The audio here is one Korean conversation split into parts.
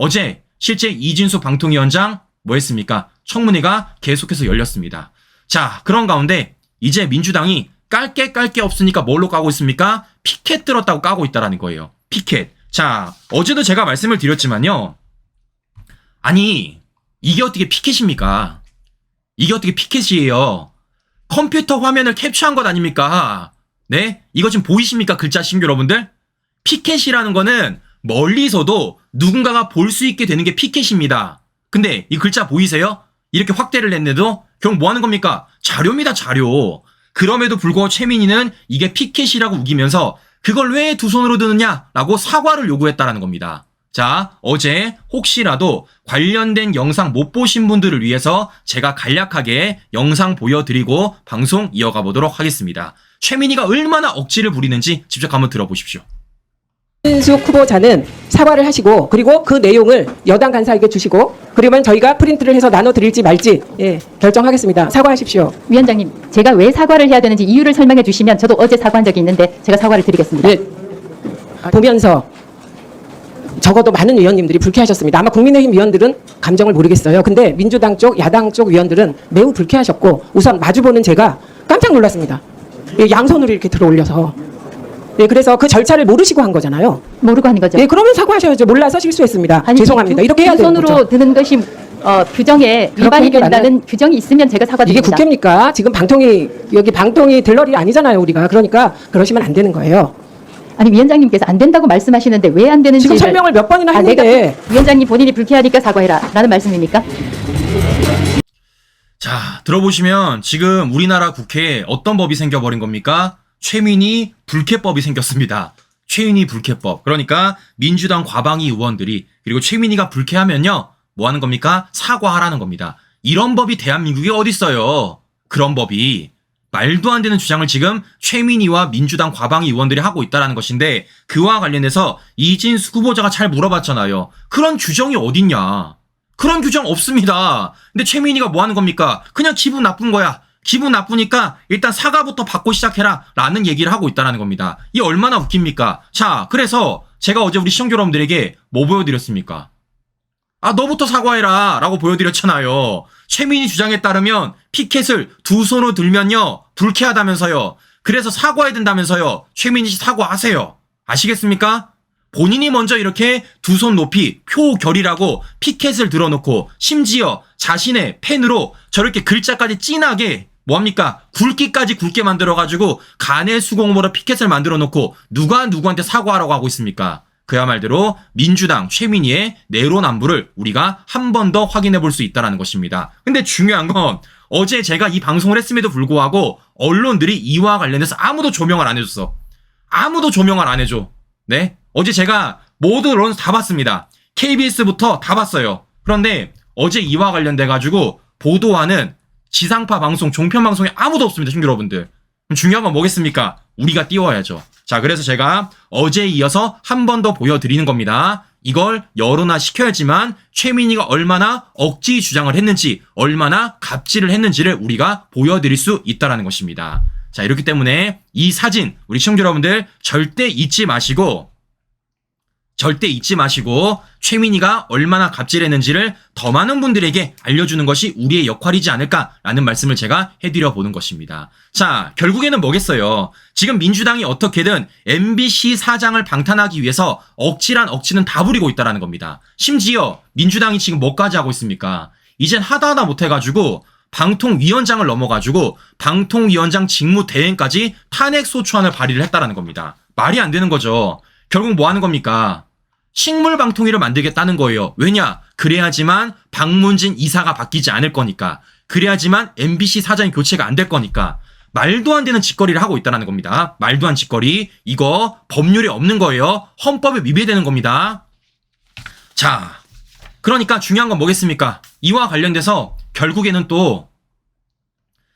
어제 실제 이진수 방통위원장 뭐 했습니까? 청문회가 계속해서 열렸습니다. 자, 그런 가운데 이제 민주당이 깔 게 없으니까 뭘로 까고 있습니까? 피켓 들었다고 까고 있다라는 거예요. 피켓. 자, 어제도 제가 말씀을 드렸지만요. 아니, 이게 어떻게 피켓입니까? 이게 어떻게 피켓이에요? 컴퓨터 화면을 캡처한 것 아닙니까? 네? 이거 지금 보이십니까? 글자 신규 여러분들? 피켓이라는 거는 멀리서도 누군가가 볼 수 있게 되는 게 피켓입니다. 근데 이 글자 보이세요? 이렇게 확대를 했는데도 결국 뭐 하는 겁니까? 자료입니다, 자료. 그럼에도 불구하고 최민희는 이게 피켓이라고 우기면서 그걸 왜 두 손으로 드느냐라고 사과를 요구했다라는 겁니다. 자, 어제 혹시라도 관련된 영상 못 보신 분들을 위해서 제가 간략하게 영상 보여드리고 방송 이어가 보도록 하겠습니다. 최민희가 얼마나 억지를 부리는지 직접 한번 들어보십시오. 이진숙 후보자는 사과를 하시고 그리고 그 내용을 여당 간사에게 주시고 그러면 저희가 프린트를 해서 나눠드릴지 말지 결정하겠습니다. 사과하십시오. 위원장님, 제가 왜 사과를 해야 되는지 이유를 설명해 주시면 저도 어제 사과한 적이 있는데 제가 사과를 드리겠습니다. 보면서 적어도 많은 위원님들이 불쾌하셨습니다. 아마 국민의힘 위원들은 감정을 모르겠어요. 근데 민주당 쪽, 야당 쪽 위원들은 매우 불쾌하셨고 우선 마주보는 제가 깜짝 놀랐습니다. 양손으로 이렇게 들어 올려서. 그래서 그 절차를 모르시고 한 거잖아요. 모르고 하는 거죠. 그러면 사과하셔야죠. 몰라서 실수했습니다. 아니, 죄송합니다. 이렇게 해야 되는 거죠. 손으로 드는 것이 규정에 위반이 된다는 규정이 있으면 제가 이게 사과드립니다. 국회입니까? 지금 방통위 될 일이 아니잖아요. 우리가. 그러니까 그러시면 안 되는 거예요. 아니, 위원장님께서 안 된다고 말씀하시는데 왜 안 되는지 지금 설명을 몇 번이나 했는데. 위원장님 본인이 불쾌하니까 사과해라 라는 말씀입니까? 자, 들어보시면 지금 우리나라 국회에 어떤 법이 생겨버린 겁니까? 최민희 불쾌법이 생겼습니다. 최민희 불쾌법. 그러니까 민주당 과방위 의원들이 그리고 최민희가 불쾌하면요. 뭐 하는 겁니까? 사과하라는 겁니다. 이런 법이 대한민국에 어디 있어요? 그런 법이. 말도 안 되는 주장을 지금 최민희와 민주당 과방위 의원들이 하고 있다는 것인데 그와 관련해서 이진수 후보자가 잘 물어봤잖아요. 그런 규정이 어딨냐? 그런 규정 없습니다. 근데 최민희가 뭐 하는 겁니까? 그냥 기분 나쁜 거야. 기분 나쁘니까 일단 사과부터 받고 시작해라 라는 얘기를 하고 있다는 겁니다. 이게 얼마나 웃깁니까? 자, 그래서 제가 어제 우리 시청자 여러분들에게 뭐 보여드렸습니까? 아, 너부터 사과해라 라고 보여드렸잖아요. 최민희 주장에 따르면 피켓을 두 손으로 들면요 불쾌하다면서요. 그래서 사과해야 된다면서요. 최민희 씨 사과하세요. 아시겠습니까? 본인이 먼저 이렇게 두 손 높이 표결이라고 피켓을 들어놓고 심지어 자신의 펜으로 저렇게 글자까지 진하게 뭐합니까? 굵기까지 굵게 만들어가지고 간의 수공으로 피켓을 만들어 놓고 누가 누구한테 사과하라고 하고 있습니까? 그야말로 민주당 최민희의 내로남불을 우리가 한 번 더 확인해 볼 수 있다는 것입니다. 근데 중요한 건 어제 제가 이 방송을 했음에도 불구하고 언론들이 이와 관련해서 아무도 조명을 안 해줬어. 아무도 조명을 안 해줘. 네? 어제 제가 모든 언론 다 봤습니다. KBS부터 다 봤어요. 그런데 어제 이와 관련돼가지고 보도하는 지상파 방송, 종편 방송에 아무도 없습니다. 시청자 여러분들. 그럼 중요한 건 뭐겠습니까? 우리가 띄워야죠. 자, 그래서 제가 어제에 이어서 한 번 더 보여드리는 겁니다. 이걸 여론화시켜야지만 최민희가 얼마나 억지 주장을 했는지, 얼마나 갑질을 했는지를 우리가 보여드릴 수 있다는 것입니다. 자, 이렇기 때문에 이 사진 우리 시청자 여러분들 절대 잊지 마시고 최민희가 얼마나 갑질했는지를 더 많은 분들에게 알려주는 것이 우리의 역할이지 않을까라는 말씀을 제가 해드려 보는 것입니다. 자, 결국에는 뭐겠어요? 지금 민주당이 어떻게든 MBC 사장을 방탄하기 위해서 억지는 다 부리고 있다는 겁니다. 심지어 민주당이 지금 뭐까지 하고 있습니까? 이젠 하다 못해가지고 방통위원장을 넘어가지고 방통위원장 직무대행까지 탄핵소추안을 발의를 했다는 겁니다. 말이 안 되는 거죠. 결국 뭐 하는 겁니까? 식물방통위를 만들겠다는 거예요. 왜냐? 그래야지만 박문진 이사가 바뀌지 않을 거니까. 그래야지만 MBC 사장이 교체가 안 될 거니까. 말도 안 되는 짓거리를 하고 있다는 겁니다. 말도 안 짓거리. 이거 법률에 없는 거예요. 헌법에 위배되는 겁니다. 자, 그러니까 중요한 건 뭐겠습니까? 이와 관련돼서 결국에는 또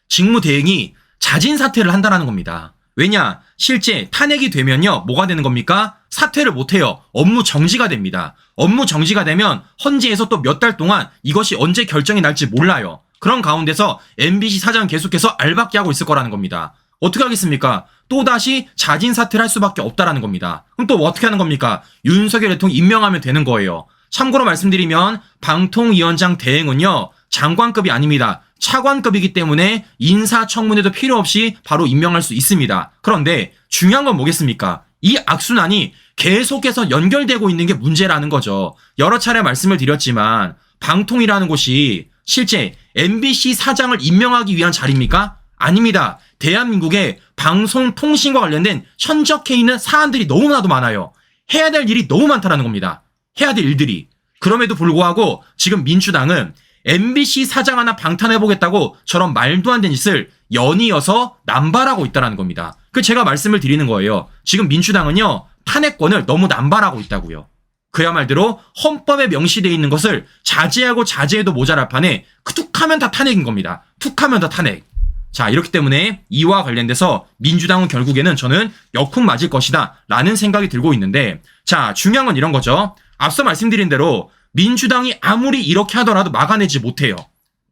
직무대행이 자진 사퇴를 한다는 겁니다. 왜냐? 실제 탄핵이 되면요. 뭐가 되는 겁니까? 사퇴를 못해요. 업무 정지가 됩니다. 업무 정지가 되면 헌재에서 또 몇 달 동안 이것이 언제 결정이 날지 몰라요. 그런 가운데서 MBC 사장 계속해서 알박기 하고 있을 거라는 겁니다. 어떻게 하겠습니까? 또다시 자진 사퇴를 할 수밖에 없다라는 겁니다. 그럼 또 어떻게 하는 겁니까? 윤석열 대통령 임명하면 되는 거예요. 참고로 말씀드리면 방통위원장 대행은요, 장관급이 아닙니다. 차관급이기 때문에 인사청문회도 필요 없이 바로 임명할 수 있습니다. 그런데 중요한 건 뭐겠습니까? 이 악순환이 계속해서 연결되고 있는 게 문제라는 거죠. 여러 차례 말씀을 드렸지만 방통이라는 곳이 실제 MBC 사장을 임명하기 위한 자리입니까? 아닙니다. 대한민국의 방송통신과 관련된 현적해 있는 사안들이 너무나도 많아요. 해야 될 일이 너무 많다는 겁니다. 해야 될 일들이. 그럼에도 불구하고 지금 민주당은 MBC 사장 하나 방탄해보겠다고 저런 말도 안 되는 짓을 연이어서 남발하고 있다는 겁니다. 그 제가 말씀을 드리는 거예요. 지금 민주당은요, 탄핵권을 너무 남발하고 있다고요. 그야말로 헌법에 명시되어 있는 것을 자제하고 자제해도 모자랄 판에 툭하면 다 탄핵인 겁니다. 툭하면 다 탄핵. 자, 이렇기 때문에 이와 관련돼서 민주당은 결국에는 저는 역풍 맞을 것이다 라는 생각이 들고 있는데, 자, 중요한 건 이런 거죠. 앞서 말씀드린 대로 민주당이 아무리 이렇게 하더라도 막아내지 못해요.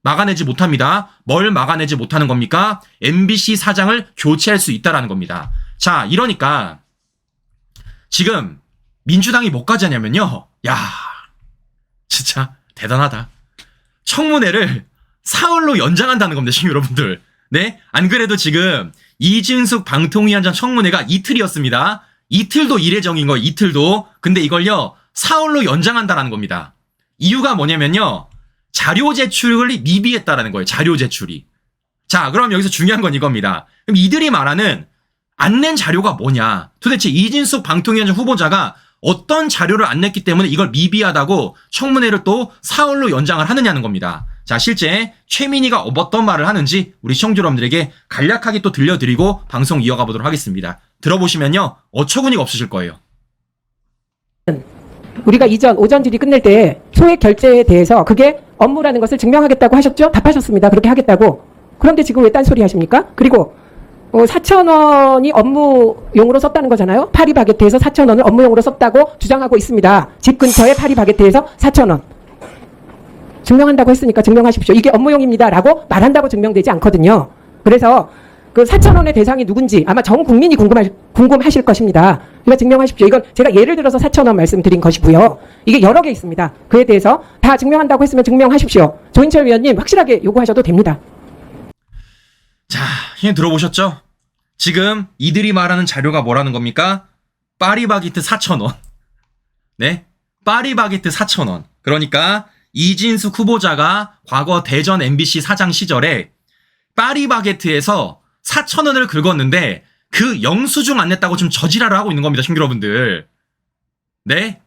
막아내지 못합니다. 뭘 막아내지 못하는 겁니까? MBC 사장을 교체할 수 있다라는 겁니다. 자, 이러니까 지금 민주당이 뭐까지 하냐면요. 야, 진짜 대단하다. 청문회를 사흘로 연장한다는 겁니다, 시민 여러분들. 네? 안 그래도 지금 이진숙 방통위원장 청문회가 이틀이었습니다. 이틀도 이례적인 거예요, 이틀도. 근데 이걸요, 사흘로 연장한다라는 겁니다. 이유가 뭐냐면요, 자료 제출이 미비했다라는 거예요. 자료 제출이. 자, 그럼 여기서 중요한 건 이겁니다. 그럼 이들이 말하는 안 낸 자료가 뭐냐? 도대체 이진숙 방통위원장 후보자가 어떤 자료를 안 냈기 때문에 이걸 미비하다고 청문회를 또 사흘로 연장을 하느냐는 겁니다. 자, 실제 최민희가 어떤 말을 하는지 우리 시청자 여러분들에게 간략하게 또 들려드리고 방송 이어가 보도록 하겠습니다. 들어보시면요, 어처구니가 없으실 거예요. 우리가 오전 질의 끝낼 때 소액 결제에 대해서 그게 업무라는 것을 증명하겠다고 하셨죠? 답하셨습니다. 그렇게 하겠다고. 그런데 지금 왜 딴소리 하십니까? 그리고 4,000원이 업무용으로 썼다는 거잖아요. 파리바게트에서 4,000원을 업무용으로 썼다고 주장하고 있습니다. 집 근처에 파리바게트에서 4,000원. 증명한다고 했으니까 증명하십시오. 이게 업무용입니다라고 말한다고 증명되지 않거든요. 그래서 그 4,000원의 대상이 누군지 아마 전 국민이 궁금하실 것입니다. 그러니까 증명하십시오. 이건 제가 예를 들어서 4,000원 말씀드린 것이고요. 이게 여러 개 있습니다. 그에 대해서 다 증명한다고 했으면 증명하십시오. 조인철 위원님 확실하게 요구하셔도 됩니다. 자, 그냥 들어보셨죠? 지금 이들이 말하는 자료가 뭐라는 겁니까? 파리바게트 4,000원. 네? 파리바게트 4,000원. 그러니까 이진숙 후보자가 과거 대전 MBC 사장 시절에 파리바게트에서 4,000원을 긁었는데 그 영수증 안 냈다고 지금 저지랄을 하고 있는 겁니다, 시청자 여러분들. 네?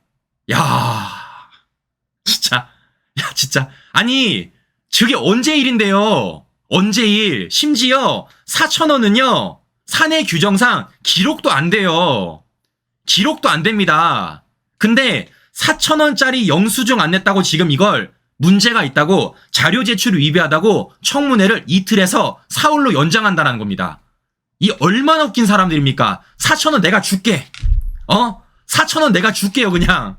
야, 진짜. 아니, 저게 언제 일인데요? 언제 일? 심지어 4,000원은요, 사내 규정상 기록도 안 돼요. 기록도 안 됩니다. 근데 4,000원짜리 영수증 안 냈다고 지금 이걸 문제가 있다고, 자료 제출을 위배하다고 청문회를 이틀에서 사흘로 연장한다는 겁니다. 이 얼마나 웃긴 사람들입니까? 4,000원 내가 줄게. 4,000원 내가 줄게요, 그냥.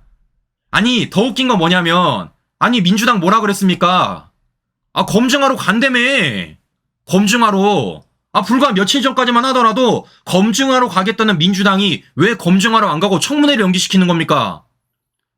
아니, 더 웃긴 건 뭐냐면, 아니, 민주당 뭐라 그랬습니까? 검증하러 간다며. 검증하러. 불과 며칠 전까지만 하더라도 검증하러 가겠다는 민주당이 왜 검증하러 안 가고 청문회를 연기시키는 겁니까?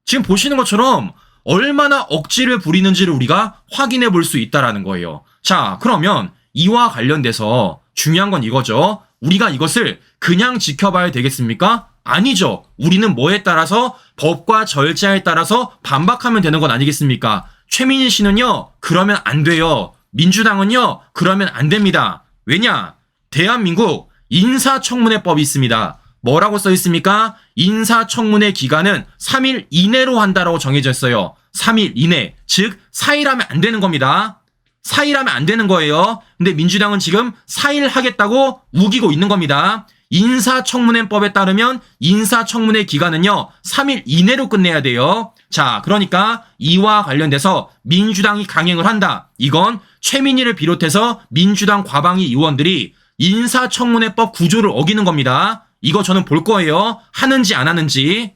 지금 보시는 것처럼 얼마나 억지를 부리는지를 우리가 확인해 볼 수 있다라는 거예요. 자, 그러면 이와 관련돼서 중요한 건 이거죠. 우리가 이것을 그냥 지켜봐야 되겠습니까? 아니죠. 우리는 뭐에 따라서, 법과 절차에 따라서 반박하면 되는 건 아니겠습니까? 최민희 씨는요, 그러면 안 돼요. 민주당은요, 그러면 안 됩니다. 왜냐? 대한민국 인사청문회법이 있습니다. 뭐라고 써 있습니까? 인사청문회 기간은 3일 이내로 한다라고 정해져 있어요. 3일 이내. 즉 4일 하면 안 되는 겁니다. 4일 하면 안 되는 거예요. 근데 민주당은 지금 4일 하겠다고 우기고 있는 겁니다. 인사청문회법에 따르면 인사청문회 기간은요, 3일 이내로 끝내야 돼요. 자, 그러니까 이와 관련돼서 민주당이 강행을 한다. 이건 최민희를 비롯해서 민주당 과방위 의원들이 인사청문회법 구조를 어기는 겁니다. 이거 저는 볼 거예요. 하는지 안 하는지.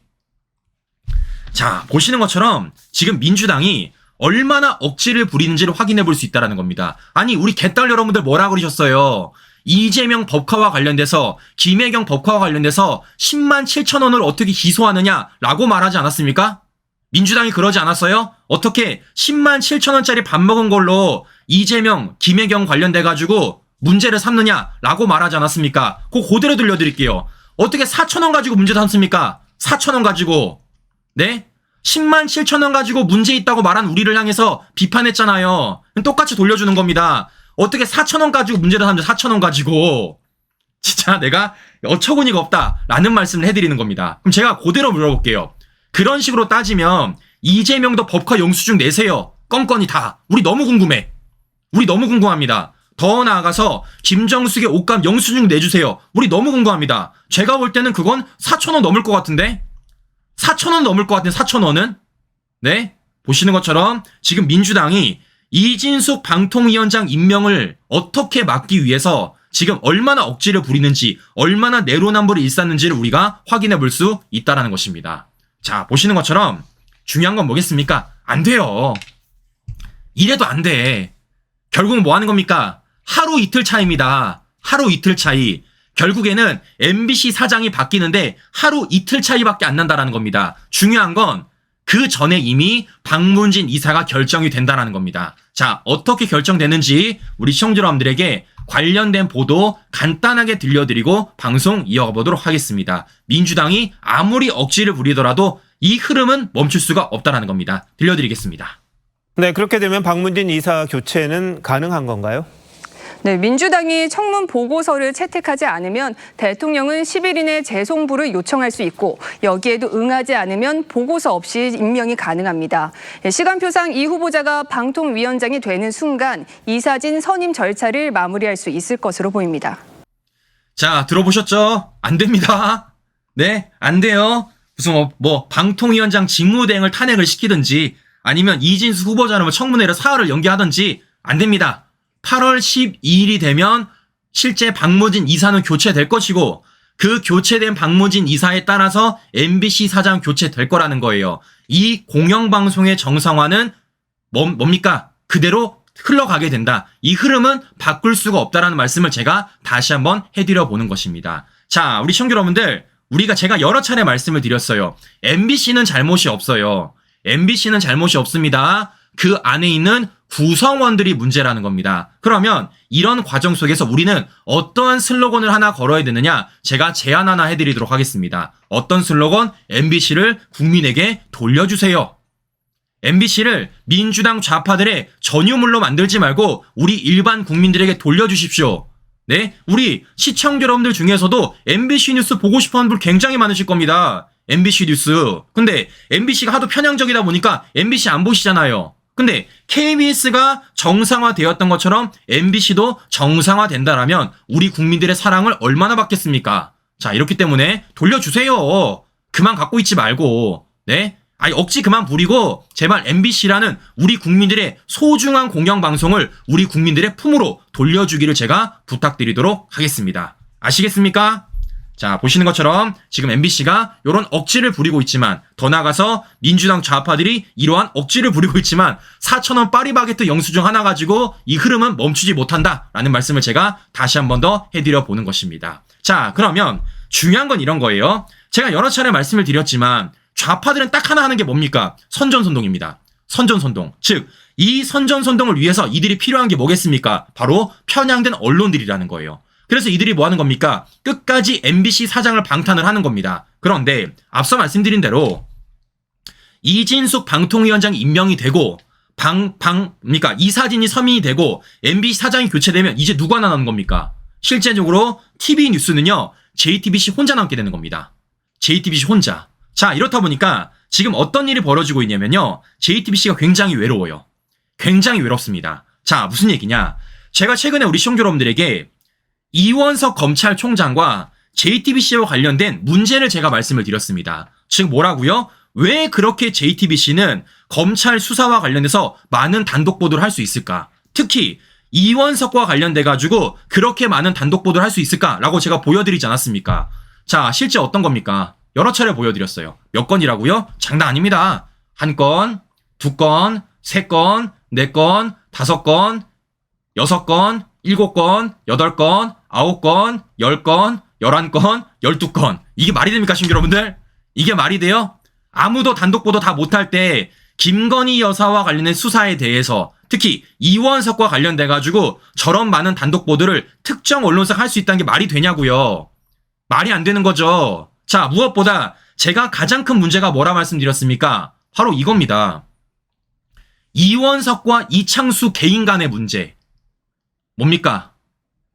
자, 보시는 것처럼 지금 민주당이 얼마나 억지를 부리는지를 확인해 볼 수 있다는 겁니다. 아니, 우리 개딸 여러분들 뭐라 그러셨어요? 이재명 법카와 관련돼서, 김혜경 법카와 관련돼서 10만 7천 원을 어떻게 기소하느냐라고 말하지 않았습니까? 민주당이 그러지 않았어요? 어떻게 10만 7천 원짜리 밥 먹은 걸로 이재명, 김혜경 관련돼가지고 문제를 삼느냐라고 말하지 않았습니까? 그거 그대로 들려드릴게요. 어떻게 4천 원 가지고 문제 삼습니까? 4천 원 가지고. 네? 10만 7천 원 가지고 문제 있다고 말한 우리를 향해서 비판했잖아요. 똑같이 돌려주는 겁니다. 어떻게 4천 원 가지고 문제를 삼죠? 4천 원 가지고. 진짜 내가 어처구니가 없다라는 말씀을 해드리는 겁니다. 그럼 제가 그대로 물어볼게요. 그런 식으로 따지면 이재명도 법과 영수증 내세요. 건건이 다. 우리 너무 궁금해. 우리 너무 궁금합니다. 더 나아가서 김정숙의 옷감 영수증 내주세요. 우리 너무 궁금합니다. 제가 볼 때는 그건 4천 원 넘을 것 같은데? 4천 원 넘을 것 같은 4천 원은? 네? 보시는 것처럼 지금 민주당이 이진숙 방통위원장 임명을 어떻게 막기 위해서 지금 얼마나 억지를 부리는지, 얼마나 내로남불을 일삼는지를 우리가 확인해 볼 수 있다는 것입니다. 자, 보시는 것처럼 중요한 건 뭐겠습니까? 안 돼요. 이래도 안 돼. 결국은 뭐 하는 겁니까? 하루 이틀 차이입니다. 하루 이틀 차이. 결국에는 MBC 사장이 바뀌는데 하루 이틀 차이밖에 안 난다라는 겁니다. 중요한 건 그 전에 이미 박문진 이사가 결정이 된다라는 겁니다. 자, 어떻게 결정되는지 우리 시청자 여러분들에게 관련된 보도 간단하게 들려드리고 방송 이어가보도록 하겠습니다. 민주당이 아무리 억지를 부리더라도 이 흐름은 멈출 수가 없다라는 겁니다. 들려드리겠습니다. 네, 그렇게 되면 박문진 이사 교체는 가능한 건가요? 네, 민주당이 청문 보고서를 채택하지 않으면 대통령은 10일 이내 재송부를 요청할 수 있고 여기에도 응하지 않으면 보고서 없이 임명이 가능합니다. 시간표상 이 후보자가 방통위원장이 되는 순간 이사진 선임 절차를 마무리할 수 있을 것으로 보입니다. 자, 들어보셨죠? 안 됩니다. 네, 안 돼요. 무슨 방통위원장 직무대행을 탄핵을 시키든지 아니면 이진수 후보자는 청문회를 사흘을 연기하든지 안 됩니다. 8월 12일이 되면 실제 박문진 이사는 교체될 것이고 그 교체된 박문진 이사에 따라서 MBC 사장 교체될 거라는 거예요. 이 공영방송의 정상화는 뭡니까? 그대로 흘러가게 된다. 이 흐름은 바꿀 수가 없다라는 말씀을 제가 다시 한번 해드려 보는 것입니다. 자, 우리 시청자 여러분들, 제가 여러 차례 말씀을 드렸어요. MBC는 잘못이 없어요. MBC는 잘못이 없습니다. 그 안에 있는 구성원들이 문제라는 겁니다. 그러면 이런 과정 속에서 우리는 어떠한 슬로건을 하나 걸어야 되느냐? 제가 제안 하나 해드리도록 하겠습니다. 어떤 슬로건? MBC를 국민에게 돌려주세요. MBC를 민주당 좌파들의 전유물로 만들지 말고 우리 일반 국민들에게 돌려주십시오. 네? 우리 시청자 여러분들 중에서도 MBC 뉴스 보고 싶어하는 분 굉장히 많으실 겁니다. MBC 뉴스. 근데 MBC가 하도 편향적이다 보니까 MBC 안 보시잖아요. 근데 KBS가 정상화되었던 것처럼 MBC도 정상화된다라면 우리 국민들의 사랑을 얼마나 받겠습니까? 자, 이렇기 때문에 돌려주세요. 그만 갖고 있지 말고. 네? 아니, 억지 그만 부리고 제발 MBC라는 우리 국민들의 소중한 공영방송을 우리 국민들의 품으로 돌려주기를 제가 부탁드리도록 하겠습니다. 아시겠습니까? 자, 보시는 것처럼 지금 MBC가 이런 억지를 부리고 있지만 더 나아가서 민주당 좌파들이 이러한 억지를 부리고 있지만 4,000원 파리바게트 영수증 하나 가지고 이 흐름은 멈추지 못한다라는 말씀을 제가 다시 한 번 더 해드려 보는 것입니다. 자, 그러면 중요한 건 이런 거예요. 제가 여러 차례 말씀을 드렸지만 좌파들은 딱 하나 하는 게 뭡니까? 선전선동입니다. 선전선동. 즉, 이 선전선동을 위해서 이들이 필요한 게 뭐겠습니까? 바로 편향된 언론들이라는 거예요. 그래서 이들이 뭐 하는 겁니까? 끝까지 MBC 사장을 방탄을 하는 겁니다. 그런데 앞서 말씀드린 대로 이진숙 방통위원장이 임명이 되고 그러니까 이사진이 서민이 되고 MBC 사장이 교체되면 이제 누가 나가는 겁니까? 실제적으로 TV 뉴스는요, JTBC 혼자 남게 되는 겁니다. JTBC 혼자. 자, 이렇다 보니까 지금 어떤 일이 벌어지고 있냐면요, JTBC가 굉장히 외로워요. 굉장히 외롭습니다. 자, 무슨 얘기냐? 제가 최근에 우리 시청자 여러분들에게 이원석 검찰총장과 JTBC와 관련된 문제를 제가 말씀을 드렸습니다. 즉 뭐라고요? 왜 그렇게 JTBC는 검찰 수사와 관련해서 많은 단독 보도를 할 수 있을까? 특히 이원석과 관련돼가지고 그렇게 많은 단독 보도를 할 수 있을까라고 제가 보여드리지 않았습니까? 자, 실제 어떤 겁니까? 여러 차례 보여드렸어요. 몇 건이라고요? 장난 아닙니다. 1건, 2건, 3건, 4건, 5건, 6건, 7건, 8건, 9건, 10건, 11건, 12건. 이게 말이 됩니까, 시청자 여러분들? 이게 말이 돼요? 아무도 단독 보도 다 못할 때 김건희 여사와 관련된 수사에 대해서 특히 이원석과 관련돼 가지고 저런 많은 단독 보도를 특정 언론사가 할 수 있다는 게 말이 되냐고요. 말이 안 되는 거죠. 자, 무엇보다 제가 가장 큰 문제가 뭐라 말씀드렸습니까? 바로 이겁니다. 이원석과 이창수 개인 간의 문제. 뭡니까?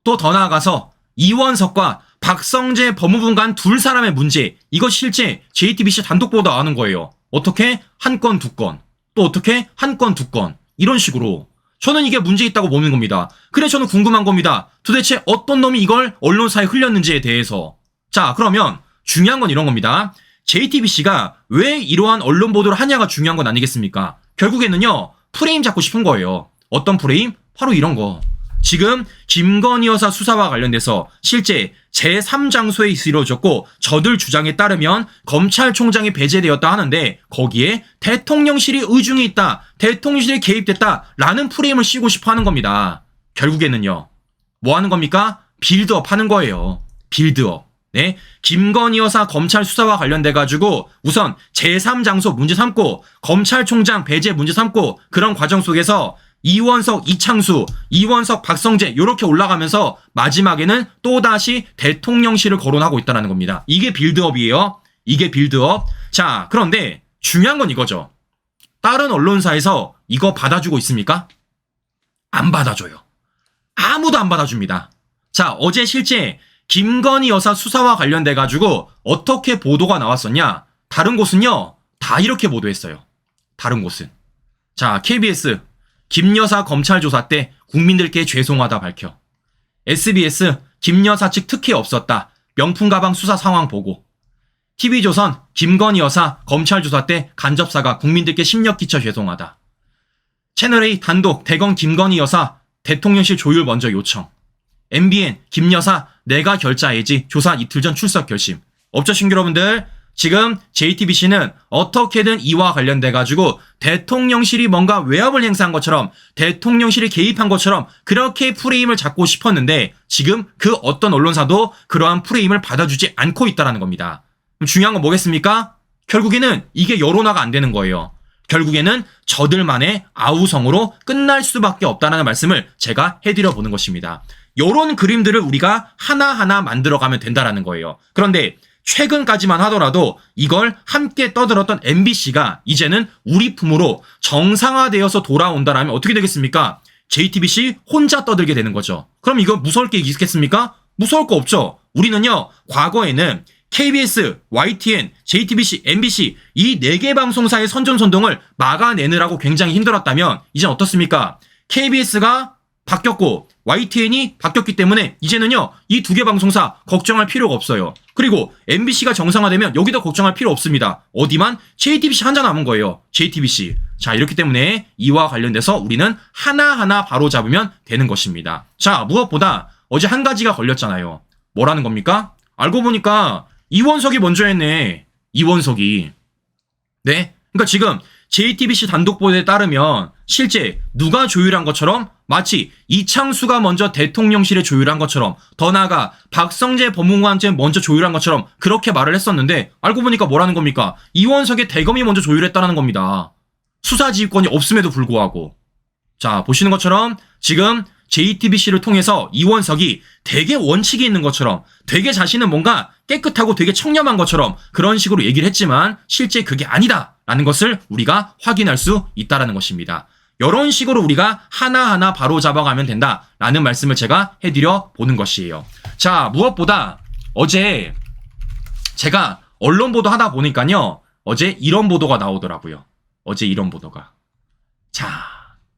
또 더 나아가서 이원석과 박성재 법무부 간 둘 사람의 문제. 이거 실제 JTBC 단독 보도 하는 거예요. 어떻게? 한 건, 두 건. 또 어떻게? 한 건, 두 건. 이런 식으로. 저는 이게 문제 있다고 보는 겁니다. 그래, 저는 궁금한 겁니다. 도대체 어떤 놈이 이걸 언론사에 흘렸는지에 대해서. 자, 그러면 중요한 건 이런 겁니다. JTBC가 왜 이러한 언론 보도를 하냐가 중요한 건 아니겠습니까? 결국에는요, 프레임 잡고 싶은 거예요. 어떤 프레임? 바로 이런 거. 지금 김건희 여사 수사와 관련돼서 실제 제3장소에 이루어졌고 저들 주장에 따르면 검찰총장이 배제되었다 하는데 거기에 대통령실이 의중이 있다, 대통령실이 개입됐다라는 프레임을 씌우고 싶어 하는 겁니다. 결국에는요, 뭐 하는 겁니까? 빌드업 하는 거예요. 빌드업. 네, 김건희 여사 검찰 수사와 관련돼 가지고 우선 제3장소 문제 삼고 검찰총장 배제 문제 삼고 그런 과정 속에서 이원석, 이창수, 이원석, 박성재 이렇게 올라가면서 마지막에는 또다시 대통령실을 거론하고 있다는 겁니다. 이게 빌드업이에요. 이게 빌드업. 자, 그런데 중요한 건 이거죠. 다른 언론사에서 이거 받아주고 있습니까? 안 받아줘요. 아무도 안 받아줍니다. 자, 어제 실제 김건희 여사 수사와 관련돼 가지고 어떻게 보도가 나왔었냐? 다른 곳은요, 다 이렇게 보도했어요. 다른 곳은. 자, KBS 김 여사 검찰 조사 때 국민들께 죄송하다 밝혀. SBS 김 여사 측 특혜 없었다. 명품 가방 수사 상황 보고. TV조선 김건희 여사 검찰 조사 때 간접사가 국민들께 심력 끼쳐 죄송하다. 채널A 단독 대건 김건희 여사 대통령실 조율 먼저 요청. MBN 김 여사 내가 결자해지 조사 이틀 전 출석 결심. 업자 신규 여러분들, 지금 JTBC는 어떻게든 이와 관련돼 가지고 대통령실이 뭔가 외압을 행사한 것처럼 대통령실이 개입한 것처럼 그렇게 프레임을 잡고 싶었는데 지금 그 어떤 언론사도 그러한 프레임을 받아주지 않고 있다는 겁니다. 그럼 중요한 건 뭐겠습니까? 결국에는 이게 여론화가 안 되는 거예요. 결국에는 저들만의 아우성으로 끝날 수밖에 없다는 말씀을 제가 해드려 보는 것입니다. 이런 그림들을 우리가 하나하나 만들어가면 된다는 거예요. 그런데 최근까지만 하더라도 이걸 함께 떠들었던 MBC가 이제는 우리 품으로 정상화되어서 돌아온다라면 어떻게 되겠습니까? JTBC 혼자 떠들게 되는 거죠. 그럼 이거 무서울 게 있겠습니까? 무서울 거 없죠. 우리는요, 과거에는 KBS, YTN, JTBC, MBC 이 4개 방송사의 선전선동을 막아내느라고 굉장히 힘들었다면 이젠 어떻습니까? KBS가 바뀌었고 YTN이 바뀌었기 때문에 이제는요, 이 2개 방송사 걱정할 필요가 없어요. 그리고 MBC가 정상화되면 여기도 걱정할 필요 없습니다. 어디만? JTBC 한자 남은 거예요. JTBC. 자, 이렇기 때문에 이와 관련돼서 우리는 하나하나 바로잡으면 되는 것입니다. 자, 무엇보다 어제 한 가지가 걸렸잖아요. 뭐라는 겁니까? 알고 보니까 이원석이 먼저 했네. 이원석이. 네? 그러니까 지금 JTBC 단독 보도에 따르면 실제 누가 조율한 것처럼 마치 이창수가 먼저 대통령실에 조율한 것처럼 더 나아가 박성재 법무관한테 먼저 조율한 것처럼 그렇게 말을 했었는데 알고 보니까 뭐라는 겁니까? 이원석의 대검이 먼저 조율했다는 겁니다. 수사지휘권이 없음에도 불구하고. 자, 보시는 것처럼 지금 JTBC를 통해서 이원석이 되게 원칙이 있는 것처럼 되게 자신은 뭔가 깨끗하고 되게 청렴한 것처럼 그런 식으로 얘기를 했지만 실제 그게 아니다라는 것을 우리가 확인할 수 있다는 것입니다. 이런 식으로 우리가 하나하나 바로 잡아가면 된다라는 말씀을 제가 해드려 보는 것이에요. 자, 무엇보다 어제 제가 언론 보도 하다 보니까요, 어제 이런 보도가 나오더라고요. 어제 이런 보도가. 자,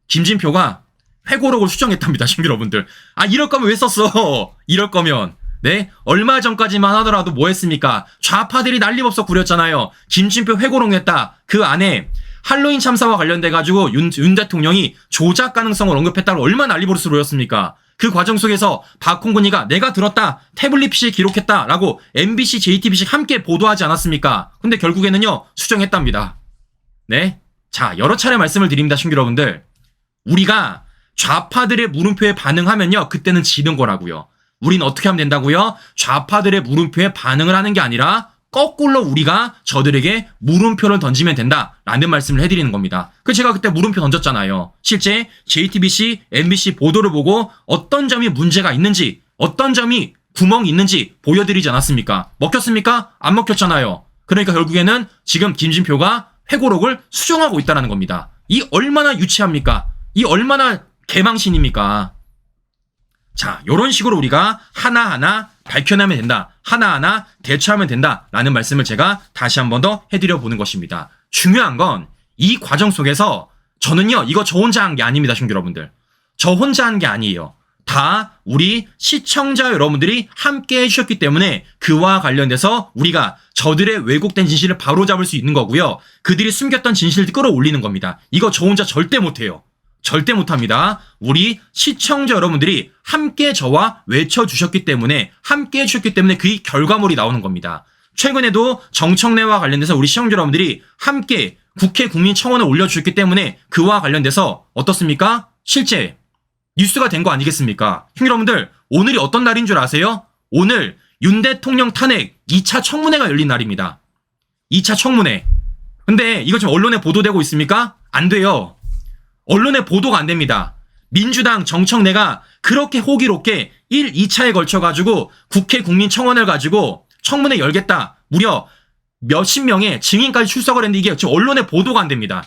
김진표가 회고록을 수정했답니다, 신규 여러분들. 아, 이럴 거면 왜 썼어? 이럴 거면. 네? 얼마 전까지만 하더라도 뭐 했습니까? 좌파들이 난리법석 부렸잖아요. 김진표 회고록 냈다. 그 안에 할로윈 참사와 관련돼가지고 윤 대통령이 조작 가능성을 언급했다고 얼마나 난리버릇을 보였습니까? 그 과정 속에서 박홍근이가 내가 들었다, 태블릿 PC에 기록했다라고 MBC, JTBC 함께 보도하지 않았습니까? 근데 결국에는요, 수정했답니다. 네? 자, 여러 차례 말씀을 드립니다, 신규 여러분들. 우리가 좌파들의 물음표에 반응하면요, 그때는 지는 거라고요. 우린 어떻게 하면 된다고요? 좌파들의 물음표에 반응을 하는 게 아니라 거꾸로 우리가 저들에게 물음표를 던지면 된다라는 말씀을 해드리는 겁니다. 제가 그때 물음표 던졌잖아요. 실제 JTBC, MBC 보도를 보고 어떤 점이 문제가 있는지, 어떤 점이 구멍이 있는지 보여드리지 않았습니까? 먹혔습니까? 안 먹혔잖아요. 그러니까 결국에는 지금 김진표가 회고록을 수정하고 있다는 겁니다. 이 얼마나 유치합니까? 이 얼마나 개망신입니까? 자, 이런 식으로 우리가 하나하나 밝혀내면 된다. 하나하나 대처하면 된다라는 말씀을 제가 다시 한 번 더 해드려 보는 것입니다. 중요한 건 이 과정 속에서 저는요, 이거 저 혼자 한 게 아닙니다, 시청자 여러분들. 저 혼자 한 게 아니에요. 다 우리 시청자 여러분들이 함께 해주셨기 때문에 그와 관련돼서 우리가 저들의 왜곡된 진실을 바로잡을 수 있는 거고요. 그들이 숨겼던 진실을 끌어올리는 겁니다. 이거 저 혼자 절대 못해요. 절대 못합니다. 우리 시청자 여러분들이 함께 저와 외쳐주셨기 때문에, 함께 해주셨기 때문에 그 결과물이 나오는 겁니다. 최근에도 정청래와 관련돼서 우리 시청자 여러분들이 함께 국회 국민청원을 올려주셨기 때문에 그와 관련돼서 어떻습니까? 실제 뉴스가 된 거 아니겠습니까? 여러분들, 오늘이 어떤 날인 줄 아세요? 오늘 윤 대통령 탄핵 2차 청문회가 열린 날입니다. 2차 청문회. 근데 이거 지금 언론에 보도되고 있습니까? 안 돼요. 언론에 보도가 안 됩니다. 민주당 정청래가 그렇게 호기롭게 1, 2차에 걸쳐가지고 국회 국민청원을 가지고 청문회 열겠다. 무려 몇십 명의 증인까지 출석을 했는데 이게 지금 언론에 보도가 안 됩니다.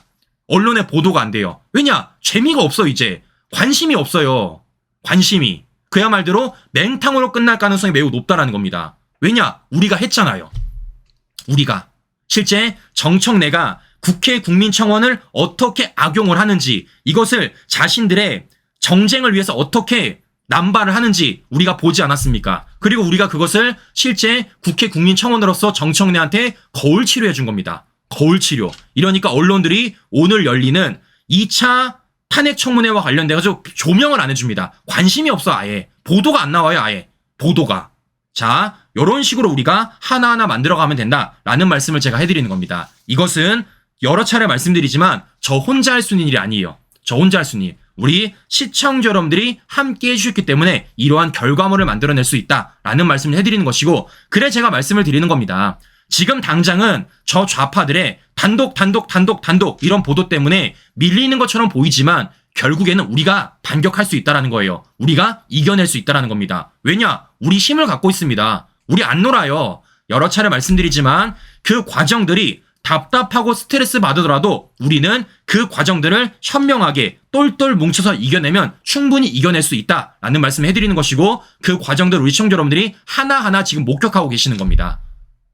언론에 보도가 안 돼요. 왜냐? 재미가 없어 이제. 관심이 없어요. 관심이. 그야말로 맹탕으로 끝날 가능성이 매우 높다라는 겁니다. 왜냐? 우리가 했잖아요. 우리가. 실제 정청래가 국회 국민청원을 어떻게 악용을 하는지, 이것을 자신들의 정쟁을 위해서 어떻게 남발을 하는지 우리가 보지 않았습니까? 그리고 우리가 그것을 실제 국회 국민청원으로서 정청래한테 거울 치료해 준 겁니다. 거울 치료. 이러니까 언론들이 오늘 열리는 2차 탄핵 청문회와 관련돼가지고 조명을 안 해줍니다. 관심이 없어 아예. 보도가 안 나와요 아예. 보도가. 자, 이런 식으로 우리가 하나하나 만들어가면 된다라는 말씀을 제가 해드리는 겁니다. 이것은 여러 차례 말씀드리지만 저 혼자 할 수 있는 일이 아니에요. 저 혼자 할 수 있는 일. 우리 시청자 여러분들이 함께 해주셨기 때문에 이러한 결과물을 만들어낼 수 있다라는 말씀을 해드리는 것이고, 그래 제가 말씀을 드리는 겁니다. 지금 당장은 저 좌파들의 단독 이런 보도 때문에 밀리는 것처럼 보이지만 결국에는 우리가 반격할 수 있다라는 거예요. 우리가 이겨낼 수 있다라는 겁니다. 왜냐? 우리 힘을 갖고 있습니다. 우리 안 놀아요. 여러 차례 말씀드리지만 그 과정들이 답답하고 스트레스 받으더라도 우리는 그 과정들을 현명하게 똘똘 뭉쳐서 이겨내면 충분히 이겨낼 수 있다라는 말씀을 해드리는 것이고, 그 과정들 우리 시청자 여러분들이 하나하나 지금 목격하고 계시는 겁니다.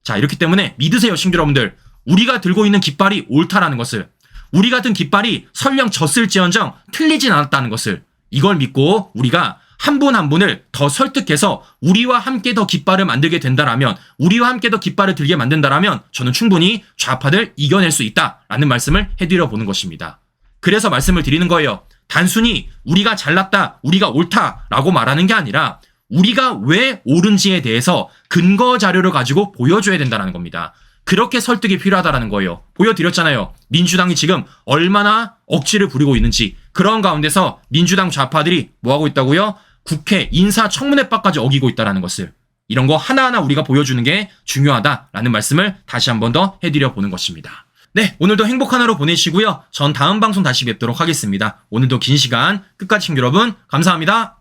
자, 이렇기 때문에 믿으세요, 시청자 여러분들. 우리가 들고 있는 깃발이 옳다라는 것을, 우리 같은 깃발이 설령 졌을지언정 틀리진 않았다는 것을, 이걸 믿고 우리가 한 분 한 분을 더 설득해서 우리와 함께 더 깃발을 만들게 된다라면, 우리와 함께 더 깃발을 들게 만든다라면 저는 충분히 좌파들 이겨낼 수 있다라는 말씀을 해드려 보는 것입니다. 그래서 말씀을 드리는 거예요. 단순히 우리가 잘났다, 우리가 옳다라고 말하는 게 아니라 우리가 왜 옳은지에 대해서 근거 자료를 가지고 보여줘야 된다는 겁니다. 그렇게 설득이 필요하다라는 거예요. 보여드렸잖아요. 민주당이 지금 얼마나 억지를 부리고 있는지. 그런 가운데서 민주당 좌파들이 뭐하고 있다고요? 국회 인사청문회법까지 어기고 있다는 것을. 이런 거 하나하나 우리가 보여주는 게 중요하다라는 말씀을 다시 한 번 더 해드려 보는 것입니다. 네, 오늘도 행복한 하루 보내시고요. 전 다음 방송 다시 뵙도록 하겠습니다. 오늘도 긴 시간 끝까지 시청자 여러분 감사합니다.